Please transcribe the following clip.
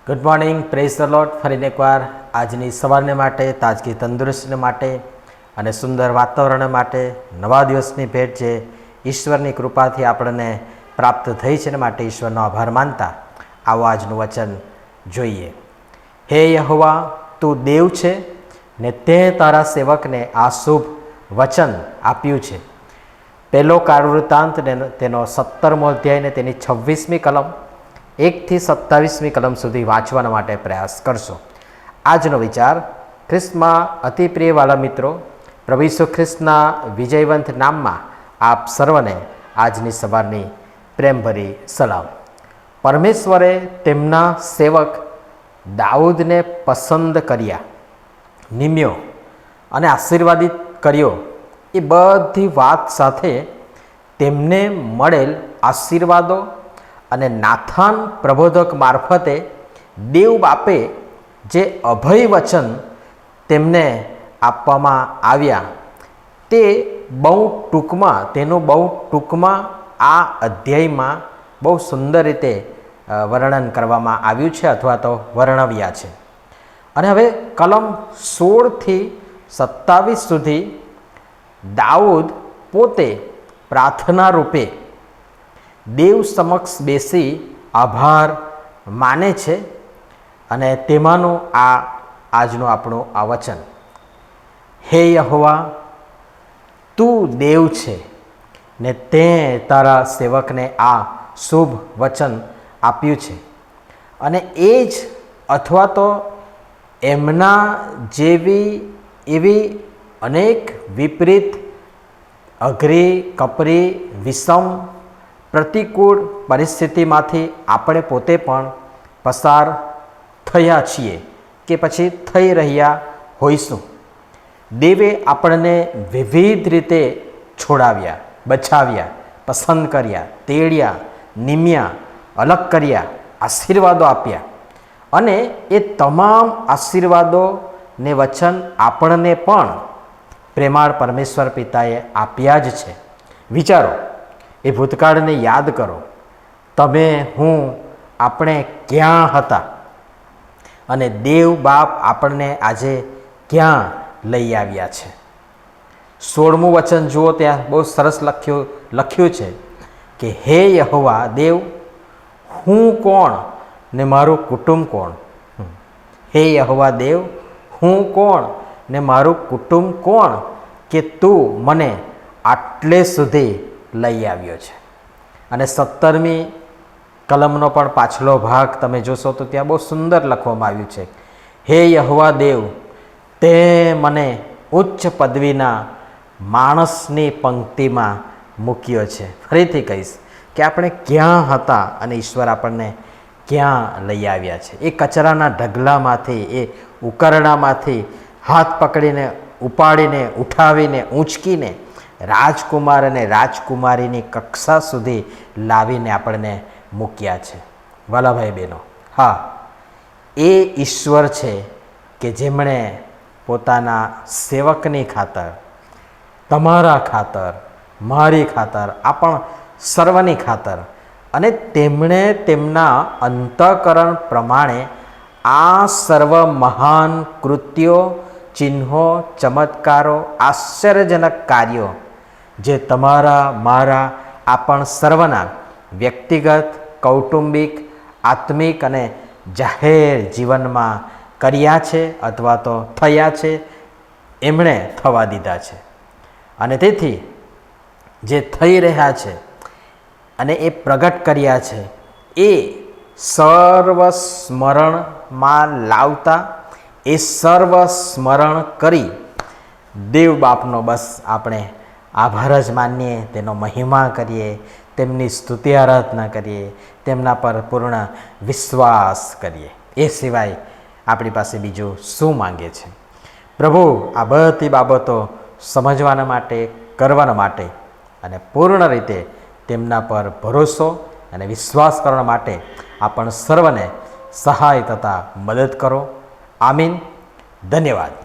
Good morning, praise the lord. ફરીને એકવાર આજની સવારને માટે, તાજગી તંદુરસ્તીને માટે અને સુંદર વાતાવરણ માટે, નવા દિવસની ભેટ જે ઈશ્વરની કૃપાથી આપણને પ્રાપ્ત થઈ છે ને માટે ઈશ્વરનો આભાર માનતા આવો આજનું વચન જોઈએ. હે યહોવા, તું દેવ છે ને તે તારા સેવકને આ શુભ વચન આપ્યું છે. પહેલો કાળવૃત્તાંત તેનો 17મો અધ્યાય ને તેની 26મી કલમ 1 થી 27મી કલમ સુધી વાંચવાના માટે પ્રયાસ કરશો. આજનો વિચાર ખ્રિસ્તમાં અતિ પ્રિયવાળા મિત્રો, પ્રભુ ઈસુ ખ્રિસ્તના વિજયવંત નામમાં આપ સર્વને આજની સવારની પ્રેમભરી સલામ. પરમેશ્વરે તેમના સેવક દાઉદને પસંદ કર્યા, નિમ્યો અને આશીર્વાદિત કર્યો. એ બધી વાત સાથે તેમને મળેલ આશીર્વાદો અને નાથાન પ્રબોધક મારફતે દેવ બાપે જે અભય વચન તેમને આપવામાં આવ્યા તે બહુ ટૂંકમાં આ અધ્યાયમાં બહુ સુંદર રીતે વર્ણન કરવામાં આવ્યું છે અથવા તો વર્ણવ્યા છે. અને હવે કલમ 16 થી 27 સુધી દાઉદ પોતે પ્રાર્થના રૂપે દેવ સમક્ષ બેસી આભાર માને છે અને તેમાંનું આજનું આપણું આ વચન. હે યહોવા, તું દેવ છે ને તે તારા સેવકને આ શુભ વચન આપ્યું છે. અને એ જ અથવા તો એમના જેવી એવી અનેક વિપરીત, અઘરી, કપરી, વિષમ, પ્રતિકૂળ પરિસ્થિતિમાંથી આપણે પોતે પણ પસાર થયા છીએ કે પછી થઈ રહ્યા હોઈશું. દેવે આપણને વિવિધ રીતે છોડાવ્યા, બચાવ્યા, પસંદ કર્યા, તેડ્યા, નિમ્યા, અલગ કર્યા, આશીર્વાદો આપ્યા અને એ તમામ આશીર્વાદો ને વચન આપણને પણ પ્રેમાળ પરમેશ્વર પિતાએ આપ્યા જ છે. વિચારો, એ ભૂતકાળને યાદ કરો. તમે, હું, આપણે ક્યાં હતા અને દેવ બાપ આપણને આજે ક્યાં લઈ આવ્યા છે. 16મું વચન જુઓ, ત્યાં બહુ સરસ લખ્યું છે કે હે યહોવા દેવ, હું કોણ ને મારું કુટુંબ કોણ. હે યહોવા દેવ, હું કોણ ને મારું કુટુંબ કોણ કે તું મને આટલે સુધી લઈ આવ્યો છે. અને 17મી કલમનો પણ પાછલો ભાગ તમે જોશો તો ત્યાં બહુ સુંદર લખવામાં આવ્યું છે. હે યહોવા દેવ, તે મને ઉચ્ચ પદવીના માણસની પંક્તિમાં મૂક્યો છે. ફરીથી કહીશ કે આપણે ક્યાં હતા અને ઈશ્વર આપણને ક્યાં લઈ આવ્યા છે. એ કચરાના ઢગલામાંથી, એ ઉકરડામાંથી હાથ પકડીને, ઉપાડીને, ઉઠાવીને, ઊંચકીને રાજકુમાર અને રાજકુમારીની કક્ષા સુધી લાવીને આપણને મૂક્યા છે. વાલાભાઈ બહેનો, હા, એ ઈશ્વર છે કે જેમણે પોતાના સેવકની ખાતર, તમારા ખાતર, મારી ખાતર, આપણ સર્વની ખાતર, અને તેમણે તેમના અંતઃકરણ પ્રમાણે આ સર્વ મહાન કૃત્યો, ચિહ્નો, ચમત્કારો, આશ્ચર્યજનક કાર્યો જે તમારા, મારા, આપણ સર્વના વ્યક્તિગત, કૌટુંબિક, આત્મિક અને જાહેર જીવનમાં કર્યા છે અથવા તો થયા છે, એમણે થવા દીધા છે. અને તેથી જે થઈ રહ્યા છે અને એ પ્રગટ કર્યા છે એ સર્વ સ્મરણમાં લાવતા, એ સર્વ સ્મરણ કરી દેવ બાપનો બસ આપણે આભાર જ માનીએ, તેનો મહિમા કરીએ, તેમની સ્તુતિ આરાધના કરીએ, તેમના પર પૂર્ણ વિશ્વાસ કરીએ. એ સિવાય આપણી પાસે બીજું શું માંગે છે? પ્રભુ આ બધી બાબતો સમજવાના માટે, કરવાના માટે અને પૂર્ણ રીતે તેમના પર ભરોસો અને વિશ્વાસ કરવા માટે આપણ સર્વને સહાય તથા મદદ કરો. આમીન. ધન્યવાદ.